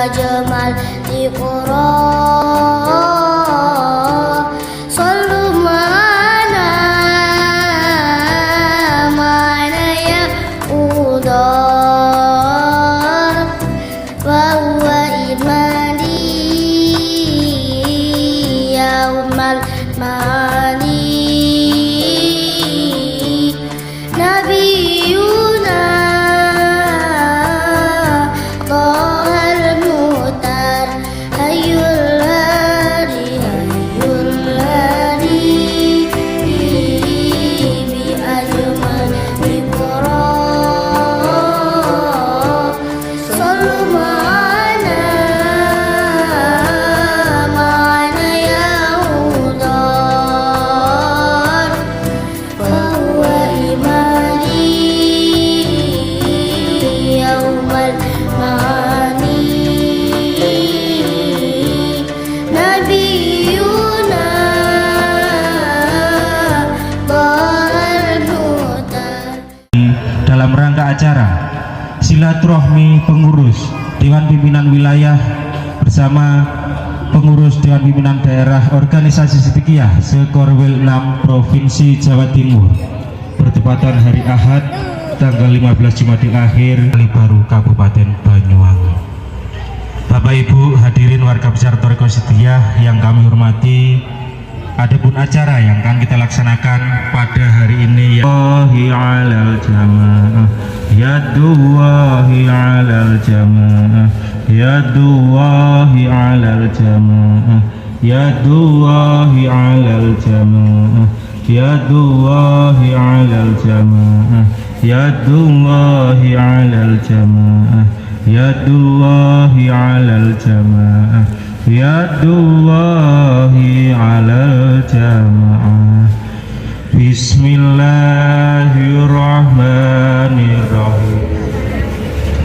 أجمل لقراء صلوا معنا يا أودار وهو إيماني يوم المعاني نبينا طه المختار حي الهادي بأجمل لقراء صلوا معنا يا أودار وهو إيماني يوم المعاني نبينا طه المختار. Dalam rangka acara silaturahmi pengurus Dewan Pimpinan Wilayah bersama pengurus Dewan Pimpinan Daerah Organisasi Sidikiyah Sekorwil 6 Provinsi Jawa Timur bertepatan hari Ahad tanggal 15 Jumadil Akhir Kali Baru Kabupaten Banyuwangi. Bapak Ibu hadirin warga besar Thariqah Sidikiyah yang kami hormati, adapun acara yang akan kita laksanakan pada hari ini Yadullahi 'alal jamaah, Yadullahi 'alal jamaah, Yadullahi 'alal jamaah, Yadullahi 'alal jamaah, Yadullahi 'alal jamaah, Yadullahi 'alal jamaah, Yadullahi 'alal jamaah, Yadullahi 'alal jamaah. Bismillahirrahmanirrahim.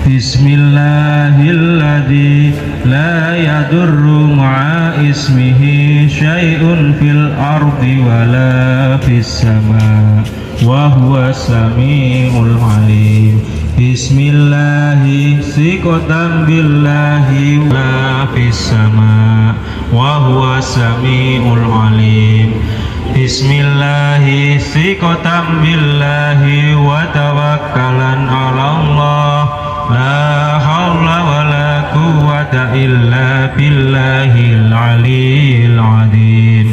Bismillahilladzi la yadurru ma'a ismihi syai'un fil ardi wala fis sama' wa huwa sami'ul alim. Bismillahi siqatan billahi wa fis sama' wa huwa sami'ul alim. Bismillahi siqatan billahi wa tawakkalan 'ala Allah la haula wala quwwata illa billahil aliyyil azim.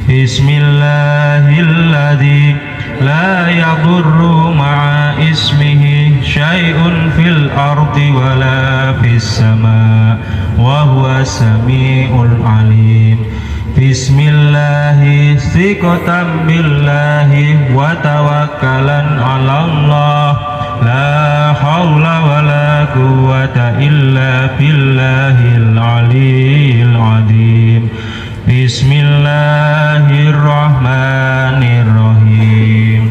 Bismillahilladzi la yadurru ma'a ismihi syai'un fil ardi wala fis sama' wa huwa sami'ul alim. Bismillahi siqatan billahi wa tawakkalan 'ala Allah la haula wala quwwata illa billahil aliyyil azim. Bismillahirrahmanirrahim.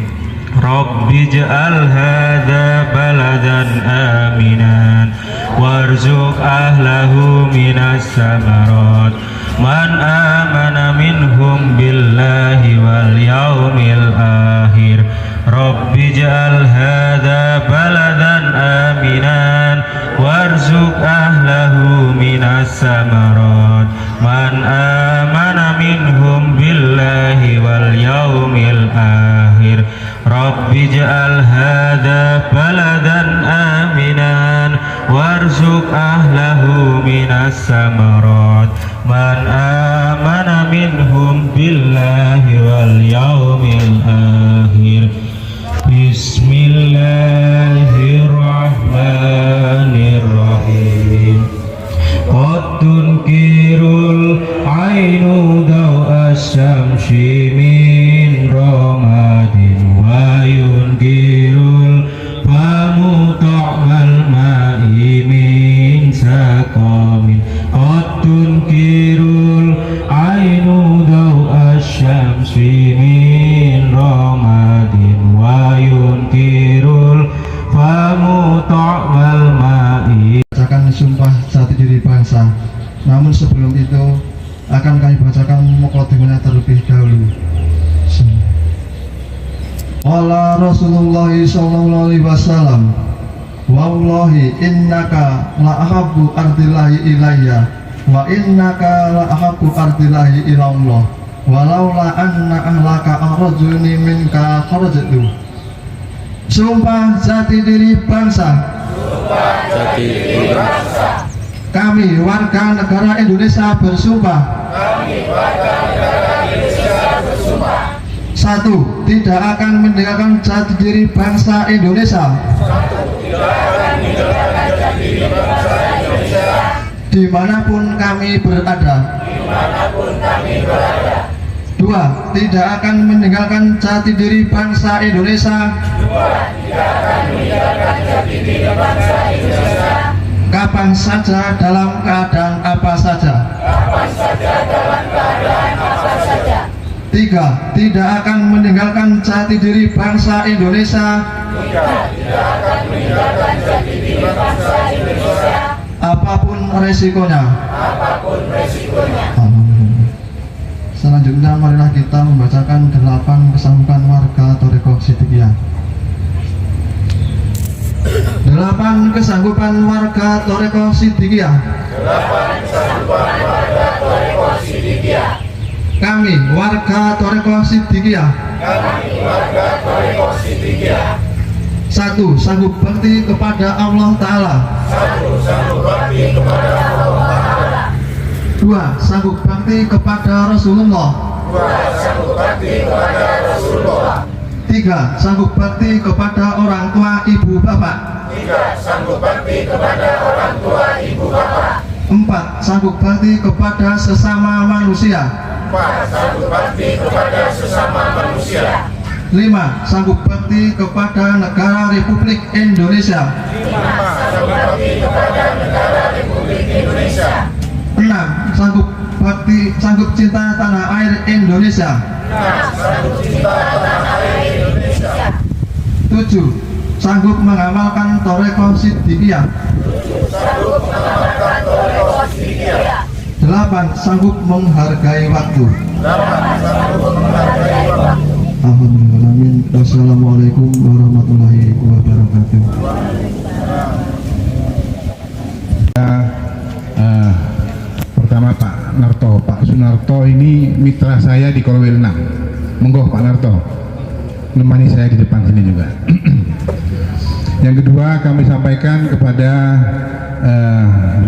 Rabbi ij'al hadza baladan aminan warzuq ahlahu minas samarat man amana minhum billahi wal yaumil akhir. Rabbi ij'al hadza baladan aminan warzuq ahlahu minas samarat man amana minhum billahi wal yaumil akhir. Rabbi ij'al hadza baladan aminan warzuq ahlahu minas samarat man amana minhum billahi wal yaumil akhir. Bismillahirrahmanirrahim. Qad tunkirul ainu daw asyamsi min ramadin wa yunkirul famu ta'mal ma'i min saqamin. Qad tunkirul ainu daw asyamsi min ramadin wa yunkirul famu ta'mal ma'i. Bacakan sumpah jati diri bangsa. Namun sebelum itu akan kami bacakan mukadimahnya terlebih dahulu. Qala Rasulullah sallallahu alaihi wasallam, wallahi innaka la ahabbu ardillahi ilayya wa innaka la ahabbu ardillahi ilallah walaula anna ahlaka akhrajuni minka kharajtu. Sumpah jati diri bangsa, kami warga negara Indonesia bersumpah. Satu, tidak akan meninggalkan jati diri bangsa Indonesia dimanapun kami berada. Dua, tidak akan meninggalkan jati diri bangsa Indonesia kapan saja dalam keadaan apa saja. Tiga, tidak akan meninggalkan jati diri bangsa Indonesia apapun resikonya. Selanjutnya marilah kita membacakan 8 kesanggupan warga Thoreko Sidikiyah. 8 kesanggupan warga Thoreko Sidikiyah. Kami warga Thoreko Sidikiyah. Satu, sanggup bakti kepada Allah Ta'ala. Dua, sanggup bakti kepada Rasulullah. Tiga, sanggup bakti kepada orang tua ibu bapak. Empat, sanggup bakti kepada sesama manusia. Lima, sanggup bakti kepada negara Republik Indonesia. Enam, sanggup cinta tanah air Indonesia. Tujuh, sanggup mengamalkan Thoreko Sidikiyah. Delapan, sanggup menghargai waktu. Alhamdulillah. Wassalamualaikum warahmatullahi wabarakatuh. Pertama Pak Narto, Pak Sunarto ini mitra saya di Korwil 6. Monggo Pak Narto, menemani saya di depan sini juga. Yang kedua kami sampaikan kepada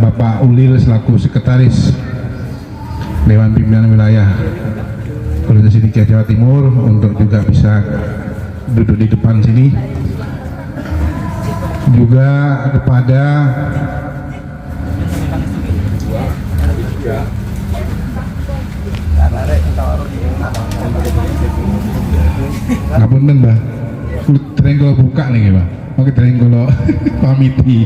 Bapak Ulil selaku Sekretaris Dewan Pimpinan Wilayah Provinsi Sidikiyah Jawa Timur untuk juga bisa duduk di depan sini. Juga kepada ngapunten Mbah, trenggol buka nih Mbah. Oke, trenggol pamiti.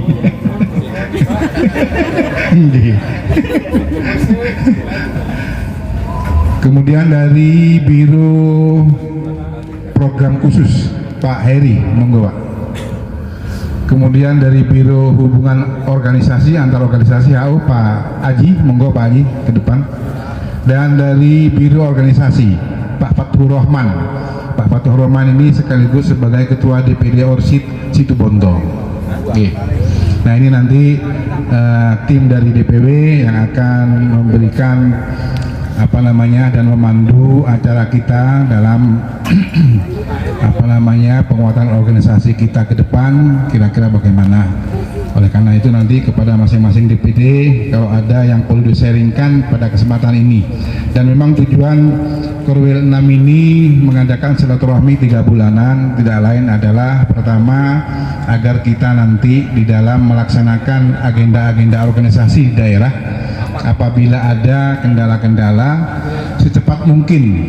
Kemudian dari Biro Program Khusus Pak Heri, monggo Pak. Kemudian dari Biro Hubungan Organisasi antar organisasi HU Pak Aji, monggo Pak Aji ke depan. Dan dari Biro Organisasi Pak Fathur Rahman. Pak Fathur Rahman ini sekaligus sebagai Ketua DPD Orsid Situbondo. Oke. Nah ini nanti tim dari DPW yang akan memberikan dan memandu acara kita dalam penguatan organisasi kita ke depan kira-kira bagaimana. Oleh karena itu nanti kepada masing-masing DPD kalau ada yang perlu di-sharingkan pada kesempatan ini. Dan memang tujuan Korwil 6 ini mengadakan silaturahmi 3 bulanan tidak lain adalah pertama agar kita nanti di dalam melaksanakan agenda-agenda organisasi daerah apabila ada kendala-kendala secepat mungkin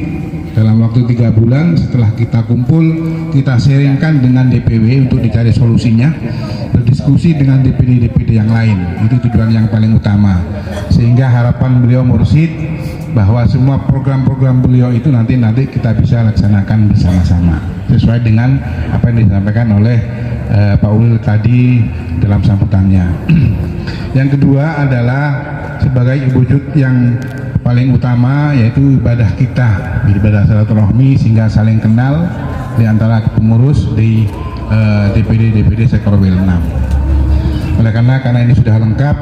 dalam waktu 3 bulan setelah kita kumpul kita sharingkan dengan DPW untuk dicari solusinya, berdiskusi dengan DPD-DPD yang lain. Itu tujuan yang paling utama, sehingga harapan beliau Mursyid bahwa semua program-program beliau itu nanti kita bisa laksanakan bersama-sama sesuai dengan apa yang disampaikan oleh Pak Ulil tadi dalam sambutannya. Yang kedua adalah sebagai wujud yang paling utama yaitu ibadah kita, ibadah silaturahmi sehingga saling kenal di antara pengurus di DPD-DPD Sekorwil 6. Oleh karena ini sudah lengkap,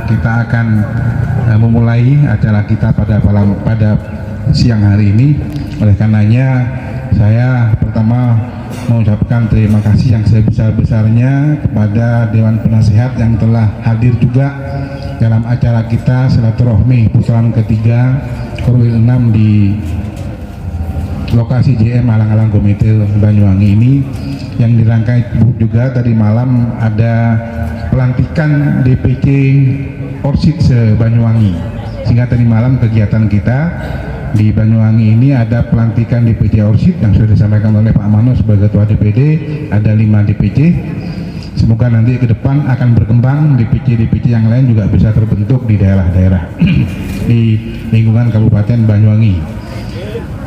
kita akan memulai acara kita pada siang hari ini. Oleh karenanya saya pertama mengucapkan terima kasih yang sebesar-besarnya kepada Dewan Penasehat yang telah hadir juga dalam acara kita silaturahmi putaran ketiga Korwil 6 di lokasi JM Alang-Alang Gometil Banyuwangi ini, yang dirangkai juga tadi malam ada pelantikan DPC Orsid se-Banyuwangi, sehingga tadi malam kegiatan kita di Banyuwangi ini ada pelantikan DPC Orsid yang sudah disampaikan oleh Pak Mano sebagai Ketua DPD, ada 5 DPC. Semoga nanti ke depan akan berkembang, DPC-DPC yang lain juga bisa terbentuk di daerah-daerah di lingkungan Kabupaten Banyuwangi.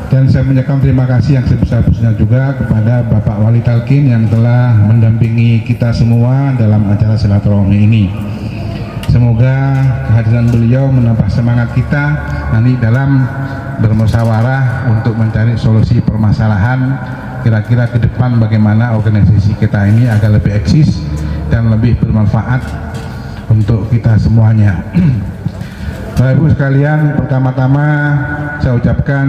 Dan saya menyampaikan terima kasih yang sebesar-besarnya juga kepada Bapak Wali Talkin yang telah mendampingi kita semua dalam acara silaturahmi ini. Semoga kehadiran beliau menambah semangat kita nanti dalam bermusyawarah untuk mencari solusi permasalahan kira-kira ke depan bagaimana organisasi kita ini agar lebih eksis dan lebih bermanfaat untuk kita semuanya. Bapak Ibu sekalian, pertama-tama saya ucapkan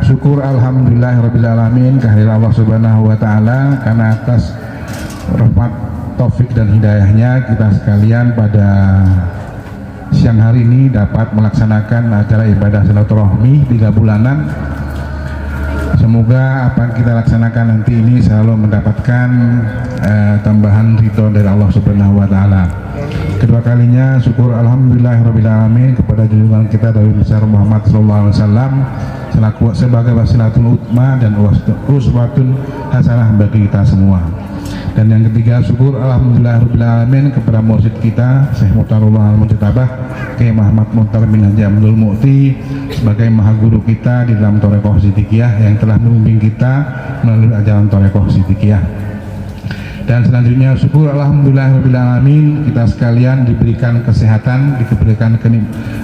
syukur alhamdulillahirrabbilalamin kehadiran Allah Subhanahu wa taala karena atas rahmat, taufik dan hidayahnya kita sekalian pada siang hari ini dapat melaksanakan acara ibadah silaturahmi 3 bulanan. Semoga apa yang kita laksanakan nanti ini selalu mendapatkan tambahan ridho dari Allah Subhanahu wa taala. Kedua kalinya syukur alhamdulillahirrabbilalamin kepada junjungan kita Nabi besar Muhammad sallallahu alaihi wasallam selaku sebagai wasilatul utma dan uswatun hasanah bagi kita semua. Dan yang ketiga syukur alhamdulillahirrabbilalamin kepada mursyid kita Syekh Muhtarullah Al-Mujtabah Kiai Muhammad Muhtar bin Haji Abdul Mu'ti sebagai maha guru kita di dalam Thariqah Siddiqiyah yang telah membimbing kita melalui ajaran Thariqah Siddiqiyah. Dan selanjutnya syukur alhamdulillahirrabbilalamin kita sekalian diberikan kesehatan, diberikan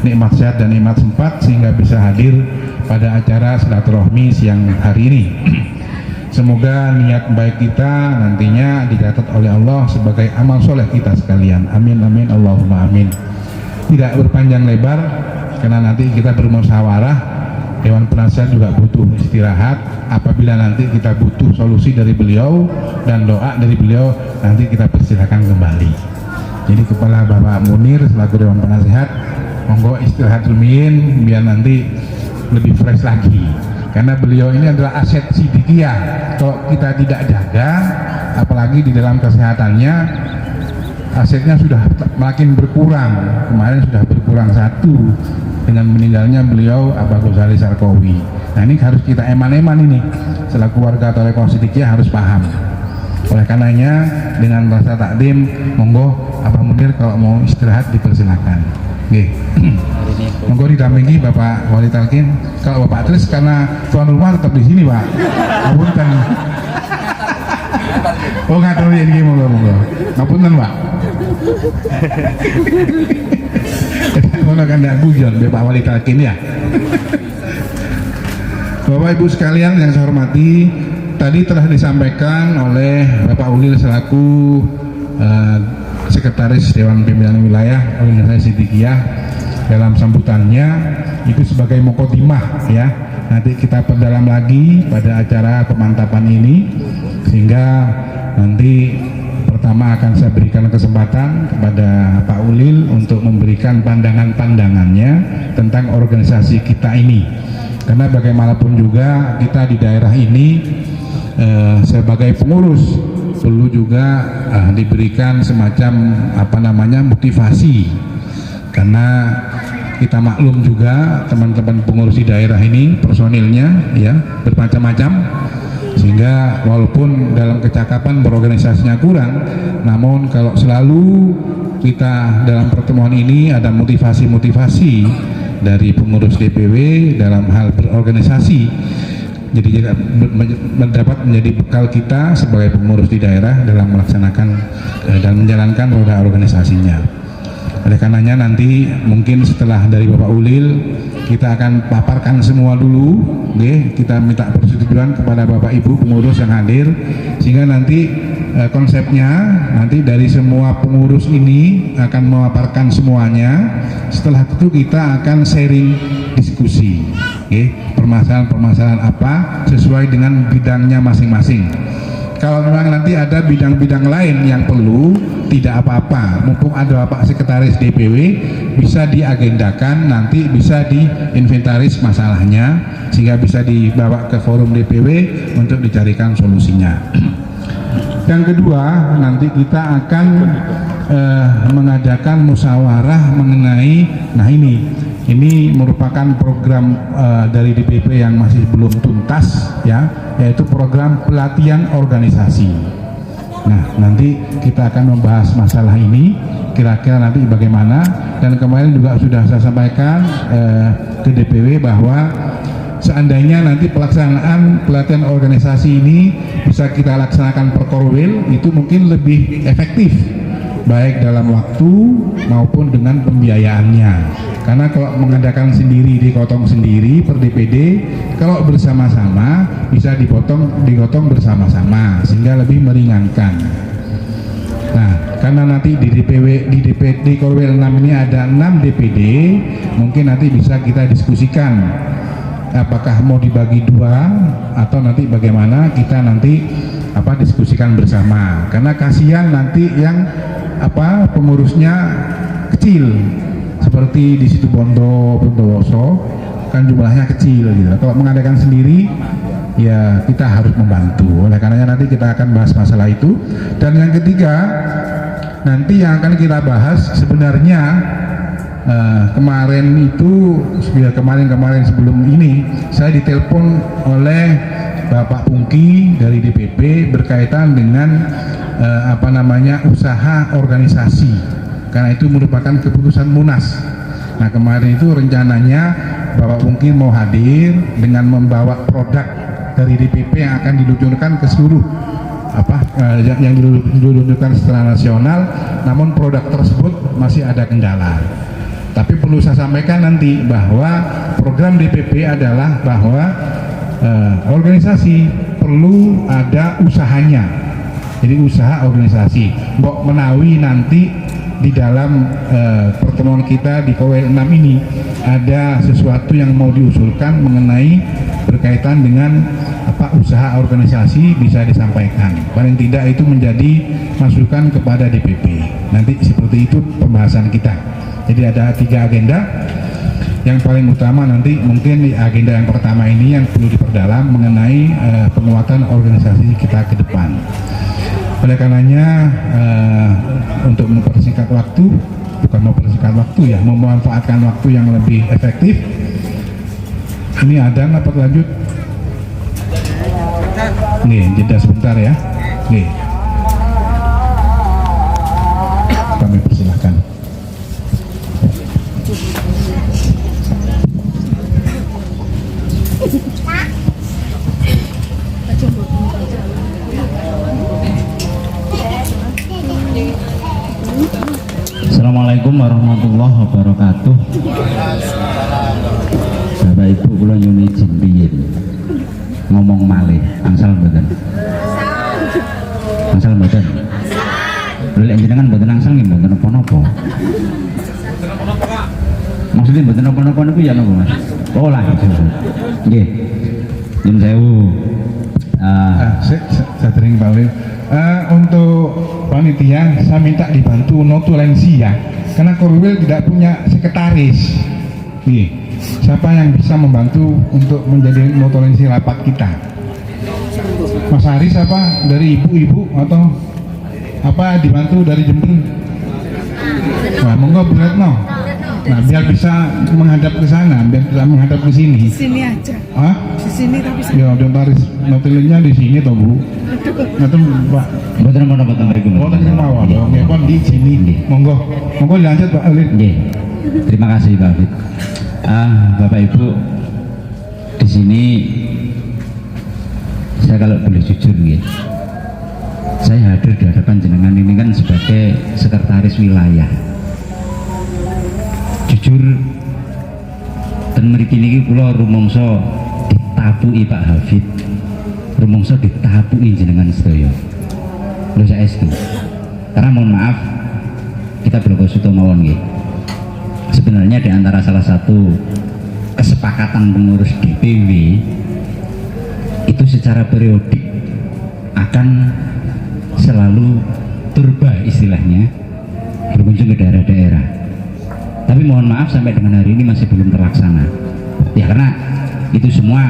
nikmat sehat dan nikmat sempat sehingga bisa hadir pada acara silaturahmi siang hari ini. Semoga niat baik kita nantinya dicatat oleh Allah sebagai amal soleh kita sekalian. Amin amin Allahumma amin. Tidak berpanjang lebar karena nanti kita bermusyawarah. Dewan Penasehat juga butuh istirahat. Apabila nanti kita butuh solusi dari beliau dan doa dari beliau, nanti kita persilakan kembali. Jadi Kepala Bapak Munir selaku Dewan Penasehat, monggo istirahat dulu biar nanti lebih fresh lagi. Karena beliau ini adalah aset Siddiqiyah. Kalau kita tidak jaga, apalagi di dalam kesehatannya, asetnya sudah makin berkurang. Kemarin sudah berkurang 1 dengan meninggalnya beliau Abah Ghazali Sarkowi. Nah ini harus kita eman-eman ini, selaku warga Thariqah Siddiqiyah harus paham. Oleh karenanya dengan rasa takdim, monggo Abah Munir kalau mau istirahat dipersilakan. Monggo didampingi Bapak Wali Talkin. Kalau Bapak Tris karena tuan rumah tetap di sini Pak. Ngapunten. Oh ngatur ini monggo. Ngapunten Pak. Mana kan tidak guyon Bapak Wali Talkin ya. Bapak Ibu sekalian yang saya hormati, tadi telah disampaikan oleh Bapak Ulil selaku Sekretaris Dewan Pimpinan Wilayah Organisasi Siddiqiyah dalam sambutannya itu sebagai muqaddimah ya. Nanti kita perdalam lagi pada acara pemantapan ini sehingga nanti pertama akan saya berikan kesempatan kepada Pak Ulil untuk memberikan pandangan-pandangannya tentang organisasi kita ini. Karena bagaimanapun juga kita di daerah ini sebagai pengurus perlu juga diberikan semacam motivasi, karena kita maklum juga teman-teman pengurus di daerah ini personilnya ya bermacam-macam, sehingga walaupun dalam kecakapan berorganisasinya kurang, namun kalau selalu kita dalam pertemuan ini ada motivasi-motivasi dari pengurus DPW dalam hal berorganisasi, jadi mendapat menjadi bekal kita sebagai pengurus di daerah dalam melaksanakan dan menjalankan roda organisasinya. Oleh karenanya nanti mungkin setelah dari Bapak Ulil kita akan paparkan semua dulu, kita minta persetujuan kepada Bapak Ibu pengurus yang hadir sehingga nanti konsepnya nanti dari semua pengurus ini akan memaparkan semuanya. Setelah itu kita akan sharing diskusi, permasalahan-permasalahan apa sesuai dengan bidangnya masing-masing. Kalau memang nanti ada bidang-bidang lain yang perlu, tidak apa-apa, mumpung ada Bapak Sekretaris DPW, bisa diagendakan, nanti bisa diinventaris masalahnya sehingga bisa dibawa ke forum DPW untuk dicarikan solusinya. Yang kedua, nanti kita akan mengadakan musyawarah mengenai, nah ini merupakan program dari DPP yang masih belum tuntas, ya, yaitu program pelatihan organisasi. Nah, nanti kita akan membahas masalah ini, kira-kira nanti bagaimana. Dan kemarin juga sudah saya sampaikan ke DPW bahwa seandainya nanti pelaksanaan pelatihan organisasi ini bisa kita laksanakan per korwil, itu mungkin lebih efektif, baik dalam waktu maupun dengan pembiayaannya. Karena kalau mengadakan sendiri, digotong sendiri per DPD, kalau bersama-sama bisa digotong bersama-sama sehingga lebih meringankan. Nah, karena nanti di DPD Korwil 6 ini ada 6 DPD, mungkin nanti bisa kita diskusikan apakah mau dibagi 2 atau nanti bagaimana, kita nanti diskusikan bersama. Karena kasihan nanti yang pengurusnya kecil, seperti di situ Bondowoso kan jumlahnya kecil gitu. Kalau mengadakan sendiri ya kita harus membantu. Oleh karenanya nanti kita akan bahas masalah itu. Dan yang ketiga, nanti yang akan kita bahas sebenarnya kemarin sebelum ini saya ditelepon oleh Bapak Pungki dari DPP berkaitan dengan usaha organisasi. Karena itu merupakan keputusan Munas. Nah, kemarin itu rencananya Bapak Pungki mau hadir dengan membawa produk dari DPP yang akan diluncurkan ke seluruh yang diluncurkan secara nasional, namun produk tersebut masih ada kendala. Tapi perlu saya sampaikan nanti bahwa program DPP adalah bahwa organisasi perlu ada usahanya. Jadi usaha organisasi. Mbok menawi nanti di dalam pertemuan kita di Korwil 6 ini ada sesuatu yang mau diusulkan mengenai berkaitan dengan usaha organisasi, bisa disampaikan. Paling tidak itu menjadi masukan kepada DPP. Nanti seperti itu pembahasan kita. Jadi ada 3 agenda. Yang paling utama nanti mungkin di agenda yang pertama ini yang perlu diperdalam mengenai penguatan organisasi kita ke depan. Oleh karenanya untuk mempersingkat waktu, memanfaatkan waktu yang lebih efektif. Ini ada apa lanjut? Nih, jeda sebentar ya. Nih, kami persilahkan. Assalamualaikum warahmatullahi wabarakatuh. Bapak Ibu kula nyuwun izin riyin ngomong malih angsal mboten. Angsal mboten. Lek jenengan mboten angsal nggih mboten napa-napa. Maksudnya mboten napa-napa niku ya napa Mas? Oh lah. Nggih. Nyuwun sewu. Saya tering Pak Ulil. Untuk panitia saya minta dibantu notulensi ya, karena Korwil tidak punya sekretaris. Siapa yang bisa membantu untuk menjadi notulensi rapat kita? Mas Haris apa dari ibu-ibu atau dibantu dari Jember? Nah, monggo Bu Retno. Nah, biar bisa menghadap ke sana, biar bisa menghadap ke sini. Di sini aja. Hah? Di sini tapi Ya, notaris notulensinya di sini toh Bu. Nanti Pak. Mboten napa-napa mriku. Mboten kemawon. Nggih pun di sini. Monggo. Monggo dilanjut Pak Ulil. Nggih. Terima kasih Pak Fit. Bapak Ibu, di sini saya kalau boleh jujur nggih. Saya hadir di hadapan jenengan ini kan sebagai sekretaris wilayah. Jujur ten mriki niki kula rumangsa ditapuki Pak Hafid, rumangsa ditapuki jenengan sedaya. Kalau saya itu, karena mohon maaf kita belum sudah mawon nggih. Sebenarnya di antara salah satu kesepakatan pengurus DPW itu secara periodik akan selalu turba istilahnya berkunjung ke daerah-daerah. Tapi mohon maaf sampai dengan hari ini masih belum terlaksana. Ya karena itu semua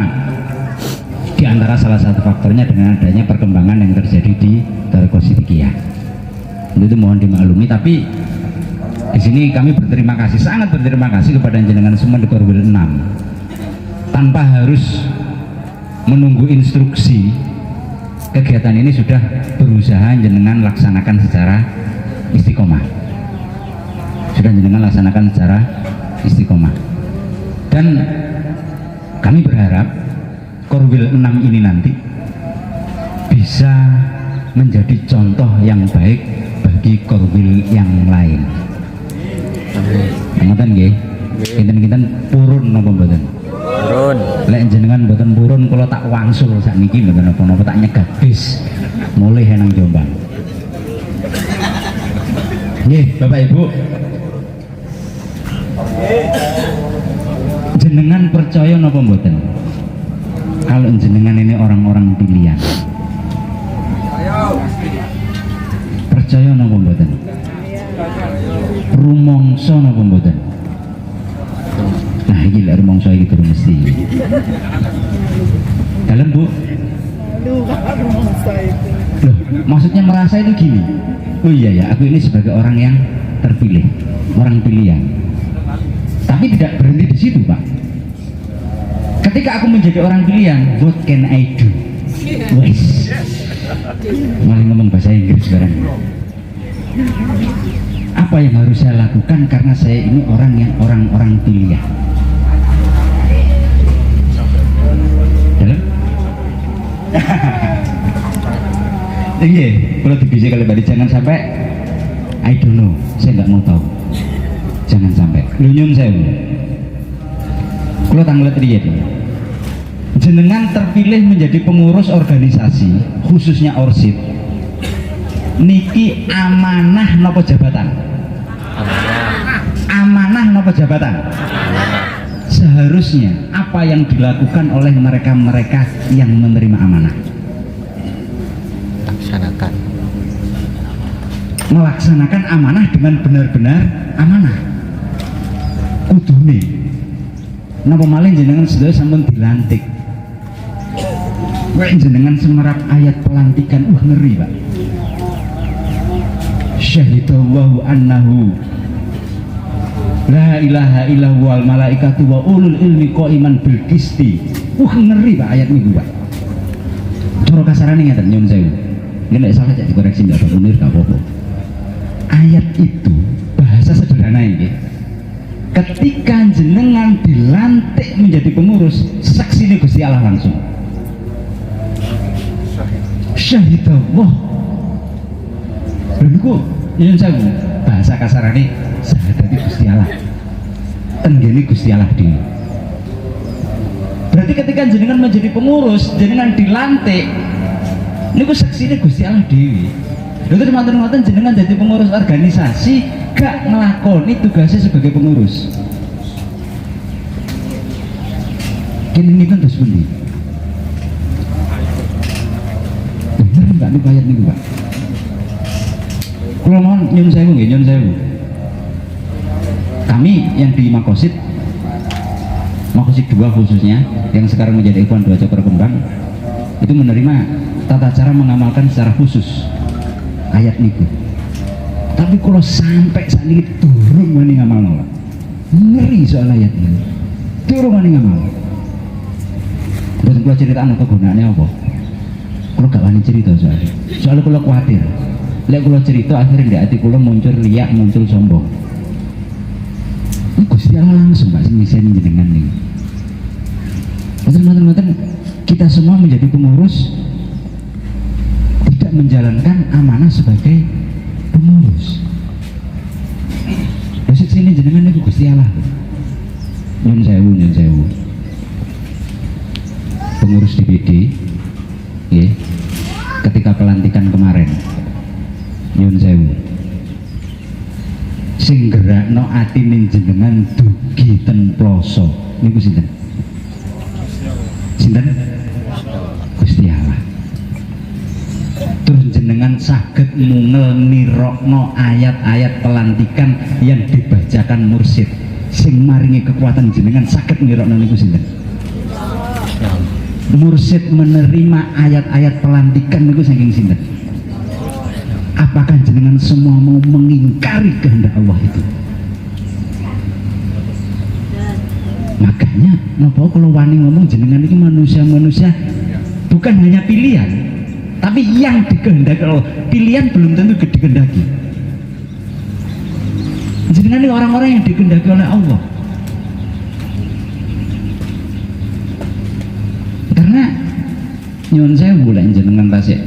di antara salah satu faktornya dengan adanya perkembangan yang terjadi di Tariqah Sidikiyah. Itu mohon dimaklumi, tapi di sini kami berterima kasih, sangat berterima kasih kepada jenengan semua di Korwil 6 tanpa harus menunggu instruksi. Kegiatan ini sudah berusaha jenengan laksanakan secara istiqomah, dan kami berharap Korwil 6 ini nanti bisa menjadi contoh yang baik bagi Korwil yang lain. Ngoten nggih. Kinten-kinten purun napa mboten? Purun. Lek jenengan mboten purun kula tak wangsul sakniki mboten napa-napa, tak nyegat bis mulih nang Jombang. Nggih, Bapak Ibu. Jenengan percaya napa mboten? Kalau jenengan ini orang-orang pilihan. Percaya napa mboten? Rumangsa napa mboten? Nah iki lek rumangsa iki durung mesti. Dalem Bu? Loh, maksudnya merasa itu gini. Oh iya ya, aku ini sebagai orang yang terpilih, orang pilihan. Tapi tidak berhenti di situ, Pak. Ketika aku menjadi orang pilihan, what can I do? Wes. Malah ngomong bahasa Inggris sekarang. Apa yang harus saya lakukan karena saya ini orang yang orang pilihan. Dalam? Iya, kalau dibisa kali balik jangan sampai I don't know, saya nggak mau tahu. Jangan sampai. Lunyun saya. Kalau tanggal lihat jenengan terpilih menjadi pengurus organisasi khususnya ORSID niki amanah nopo jabatan? Amanah nopo jabatan? Seharusnya apa yang dilakukan oleh mereka-mereka yang menerima amanah? Melaksanakan amanah dengan benar-benar amanah. Kudune napa malih jenengan sedaya sampun dilantik. Wah jenengan semerap ayat pelantikan, ngeri Pak. Syahidallahu annahu la ilaha illallah wal malaikatu wa ulul ilmi qaiman bil qisti. Ngeri Pak ayat niku Pak. Cara kasarane ngaten nyun sewu. Nek salah cek dikoreksi ndak Pak Munir gak apa-apa. Ayat itu bahasa sederhana ini. Ketika jenengan dilantik menjadi pengurus, saksi Gusti Allah langsung. Syahidallah. Lha nyun sewu bahasa kasarane sahadati Gusti Allah. Tenggene Gusti Allah dhewe. Berarti ketika jenengan menjadi pengurus, jenengan dilantik niku saksine Gusti Allah dhewe. Lha terus manten-manten jenengan jadi pengurus organisasi gak nglakoni tugasnya sebagai pengurus. Kene niku terus pundi? Bener enggak niku ayat niku, Pak? Kula mohon nyun sewu nggih, nyun sewu. Kami yang di Makosid 2 khususnya yang sekarang menjadi Ikhwan 2 Cokro Kembang itu menerima tata cara mengamalkan secara khusus ayat niku. Tapi kalau sampai saat ini durung wani ngamal, ngeri soal ayat ini. Durung wani ngamal. Boten kula ceritaan apa gunane apa? Kula gak wani cerita soalnya kula khawatir. Lek kula cerita akhirnya di hati kula muncul riak, muncul sombong. Gusti Allah langsung Pak sing miseni jenengan niku. Teman-teman, kita semua menjadi pengurus tidak menjalankan amanah sebagai pengurus. Besok sini jenengan niku Gusti Allah. Nyun sewu. Pengurus DPD, ya, ketika pelantikan kemarin, angin jenengan dugi ten ploso niku sinten? Sinten? Gusti Allah. Terus jenengan saged mungel nirokno ayat-ayat pelantikan yang dibacakan mursyid sing maringi kekuatan jenengan saged nirokno niku sinten? Mursyid menerima ayat-ayat pelantikan niku saking sinten? Apakah jenengan semua mau mengingkari kehendak Allah itu? Makanya napa kalau wani ngomong jenengan ini manusia-manusia bukan hanya pilihan, tapi yang dikehendaki Allah. Pilihan belum tentu dikehendaki. Jenengan ini orang-orang yang dikehendaki oleh Allah. Karena nyuwun sewu lek jenengan tasik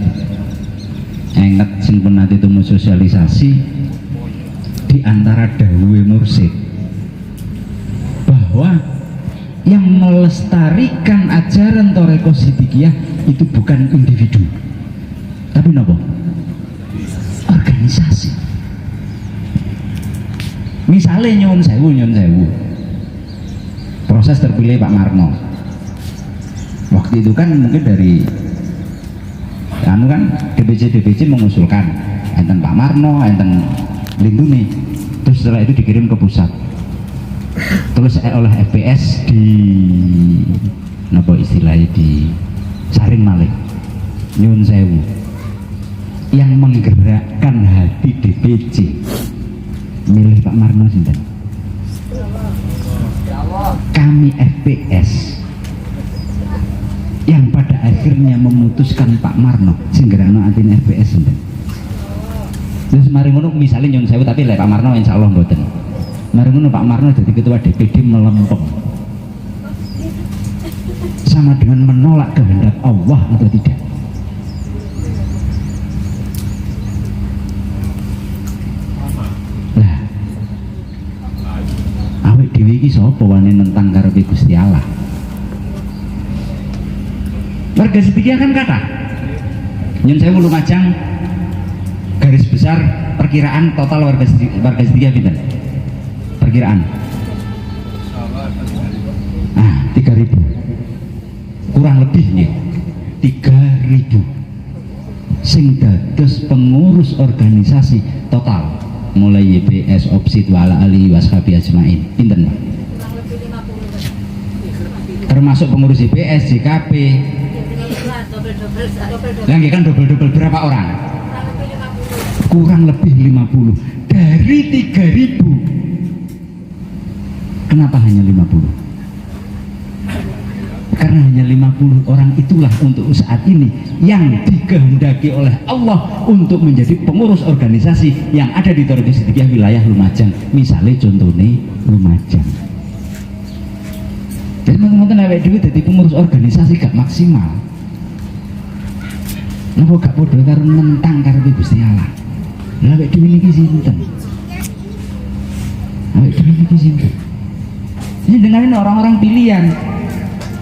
ingat sing penati itu sosialisasi di antara dawuhe mursyid bahwa yang melestarikan ajaran Thariqah Siddiqiyah itu bukan individu tapi apa? Organisasi. Misalnya nyuwun sewu proses terpilih Pak Marno waktu itu kan mungkin dari anu kan DPC mengusulkan enten Pak Marno, enten lindungi, terus setelah itu dikirim ke pusat, terus oleh FPS di napa istilahnya di saring malih nyuwun sewu yang menggerakkan hati DPC milih Pak Marno sinten? Kami FPS yang pada akhirnya memutuskan Pak Marno sing gerakno atine FPS sinten. Terus mari ngono misalnya nyuwun sewu tapi lek Pak Marno insyaallah mboten. Mari ngono Pak Marno jadi ketua DPD melempem. Sama dengan menolak kehendak Allah atau tidak? Lah awake dhewe iki sapa wani nentang karepe Gusti Allah? Warga Siddiqiyah kan kata nyun sewu Lumajang garis besar perkiraan total warga Siddiqiyah pinten? Perkiraan 3.000 kurang lebih nih 3.000 sing dados pengurus organisasi total mulai YPS Opsid wala ali washabi ajmain pinten Pak? Termasuk pengurus YPS JKP yang kan double berapa orang? Kurang lebih 50 dari 3.000. Kenapa hanya 50? Karena hanya 50 orang itulah untuk saat ini yang dikehendaki oleh Allah untuk menjadi pengurus organisasi yang ada di Thariqah Siddiqiyah wilayah Lumajang. Misalnya contohnya Lumajang. Jadi teman-teman awake dhewe dadi pengurus organisasi gak maksimal. Napa gak padha karo nentang karepe Gusti Allah. Lah awake dhewe niki sinten? Awake dhewe niki sinten? Ini dengarin orang-orang pilihan.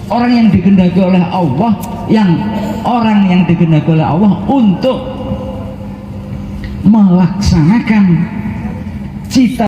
Orang yang dikehendaki oleh Allah, orang yang dikehendaki oleh Allah untuk melaksanakan cita